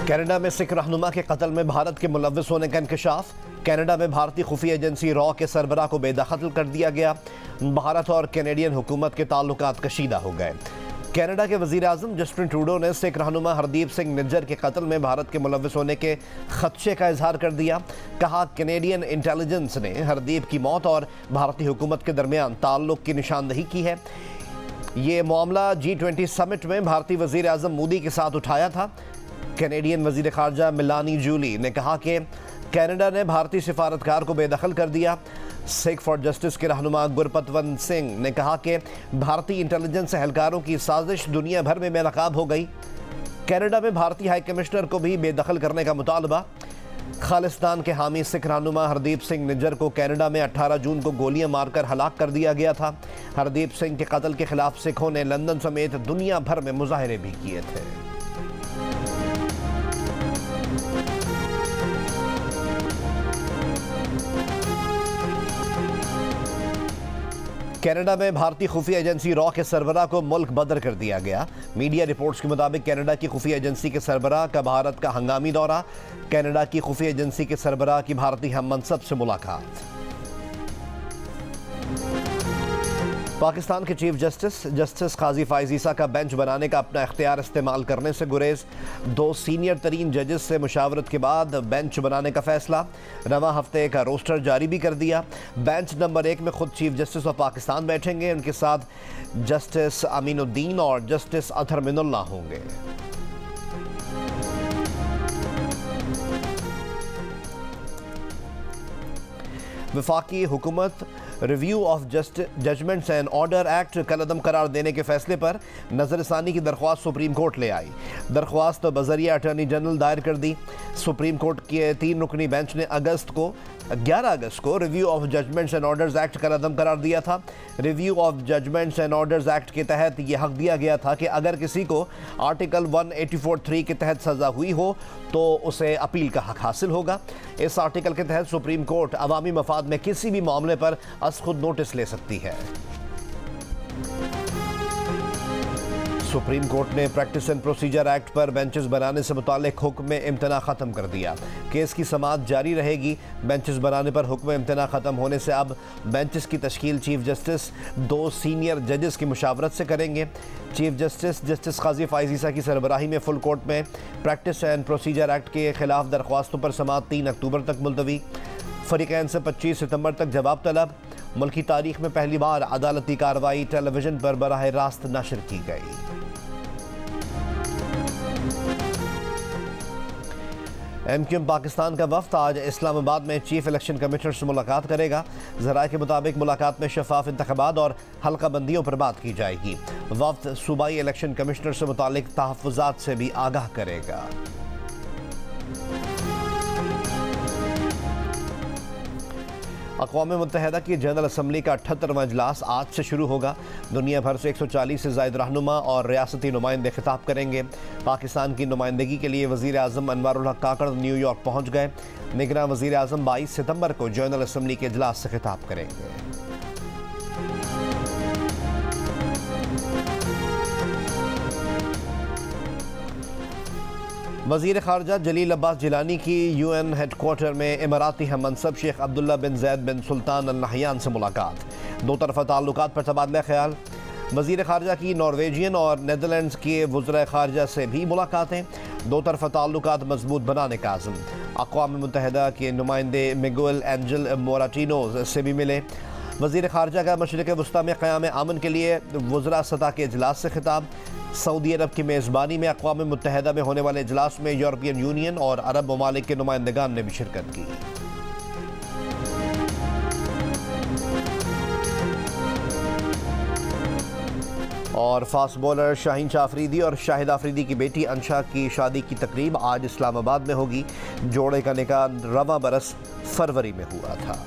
Canada में सिख रहनुमा के कत्ल में भारत के मुलव्विस होने का इंकशाफ। कनाडा में भारतीय खुफिया एजेंसी रॉ के सरबराह को बेदखल कर दिया गया। भारत और कैनेडियन हुकूमत के ताल्लुकात कशीदा हो गए। कनाडा के वजीर आजम जस्टिन ट्रूडो ने सिख रहनुमा हरदीप सिंह निज्जर के कत्ल में भारत के मुलव्विस होने के खदशे का इजहार कर दिया। कहा, कैनेडियन इंटेलिजेंस ने हरदीप की मौत और भारतीय हुकूमत के दरमियान ताल्लुक की निशानदही की है। ये मामला G20 समिट में भारतीय वजीर आजम मोदी के साथ उठाया था। कैनेडियन वजीर खारजा मिलानी जूली ने कहा कि कनाडा ने भारतीय सिफारतकार को बेदखल कर दिया। सिख फॉर जस्टिस के रहनुमा गुरपतवंत सिंह ने कहा कि भारतीय इंटेलिजेंस एहलकारों की साजिश दुनिया भर में बेनकाब हो गई। कनाडा में भारतीय हाई कमिश्नर को भी बेदखल करने का मुतालबा। खालिस्तान के हामी सिख रहनुमा हरदीप सिंह निज्जर को कनाडा में 18 जून को गोलियां मारकर हलाक कर दिया गया था। हरदीप सिंह के कत्ल के खिलाफ सिखों ने लंदन समेत दुनिया भर में मुजाहरे भी किए थे। कनाडा में भारतीय खुफिया एजेंसी रॉ के सरबराह को मुल्क बदर कर दिया गया। मीडिया रिपोर्ट्स के मुताबिक कनाडा की खुफिया एजेंसी के सरबराह का भारत का हंगामी दौरा। कनाडा की खुफिया एजेंसी के सरबराह की भारतीय हम मनसब से मुलाकात। पाकिस्तान के चीफ जस्टिस काजी फाइज ईसा का बेंच बनाने का अपना इख्तियार इस्तेमाल करने से गुरेज। 2 सीनियर तरीन जजेस से मुशावरत के बाद बेंच बनाने का फैसला। रवां हफ्ते का रोस्टर जारी भी कर दिया। बेंच नंबर 1 में खुद चीफ जस्टिस ऑफ पाकिस्तान बैठेंगे। उनके साथ जस्टिस अमीनुद्दीन और जस्टिस अतहर मिनुल्ला होंगे। वफाकी हुकूमत review of judgments and order act कलअदम करार देने के फैसले पर नजरसानी की दरख्वास्त सुप्रीम कोर्ट ले आई। दरख्वास्त बजरिया अटॉर्नी जनरल दायर कर दी। सुप्रीम कोर्ट के 3 रुकनी बेंच ने 11 अगस्त को review of judgments and orders act कलअदम करार दिया था। Review of judgments and orders act के तहत यह हक दिया गया था कि अगर किसी को आर्टिकल 184(3) के तहत सजा हुई हो तो उसे अपील का हक हासिल होगा। इस आर्टिकल के तहत सुप्रीम कोर्ट अवामी मफाद में किसी भी मामले पर खुद नोटिस ले सकती है। सुप्रीम कोर्ट ने प्रैक्टिस एंड प्रोसीजर एक्ट पर बेंचेस बनाने से मुतालिक हुक्म में इम्तना ख़त्म कर दिया। केस की समाअत जारी रहेगी। बेंचेस बनाने पर हुक्म इम्तना ख़त्म होने से अब बेंचेस की तश्कील चीफ जस्टिस 2 सीनियर जजेस की मुशावरत से करेंगे। चीफ जस्टिस काजी फाइज ईसा की सरबराही में फुल कोर्ट में प्रैक्टिस एंड प्रोसीजर एक्ट के खिलाफ दरख्वास्तों पर समाअत 3 अक्टूबर तक मुलतवी। फरीकैन से 25 सितंबर तक जवाब तलब। मुल्की तारीख में पहली बार अदालती कार्रवाई टेलीविजन पर बराह रास्त नशर की गई। MQM पाकिस्तान का वफ्द आज इस्लामाबाद में चीफ इलेक्शन कमिश्नर से मुलाकात करेगा। ज़राए के मुताबिक मुलाकात में शफाफ इंतखाबात और हल्का बंदियों पर बात की जाएगी। वफ्द सूबाई इलेक्शन कमिश्नर से मुतालिक तहफ़्फ़ुज़ात से भी आगाह करेगा। अक़वाम मुत्तहिदा की जनरल असम्बली का 78वां इजलास आज से शुरू होगा। दुनिया भर से 140 से ज़ायद रहनुमा और रियासती नुमाइंदे खिताब करेंगे। पाकिस्तान की नुमाइंदगी के लिए वज़ीर आज़म अनवारुल हक काकड़ न्यूयॉर्क पहुँच गए। निगरान वज़ीर आज़म 22 सितंबर को जनरल असम्बली के इजलास से खिताब करेंगे। वज़ीर ख़ारजा जलील अब्बास जिलानी की UN हेडक्वार्टर में इमाराती हम मनसब शेख अब्दुल्ला बिन ज़ैद बिन सुल्तान अल नहयान से मुलाकात। 2 तरफ़ा ताल्लुकात पर तबादला ख्याल। वज़ीर ख़ारजा की नॉर्वेजियन और नेदरलैंड्स के वज़राए ख़ारजा से भी मुलाकातें। 2 तरफ़ा ताल्लुकात मजबूत बनाने का आज़म। अक़वाम मुत्तहिदा के नुमाइंदे मिगुएल एंजल मोराटिनो से भी मिले। वज़ीर ख़ारजा का मशरिक़ वस्ता में क़याम अमन के लिए वज़रा सतह के इजलास से खिताब। सऊदी अरब की मेज़बानी में अक़वाम मुत्तहिदा में होने वाले इजलास में यूरोपियन यूनियन और अरब ममालिक के नुमाइंदगान ने भी शिरकत की। और फास्ट बॉलर शाहीन शाह अफरीदी और शाहिद अफरीदी की बेटी अंशा की शादी की तकरीब आज इस्लामाबाद में होगी। जोड़े का निकाह रवां बरस फरवरी में हुआ था।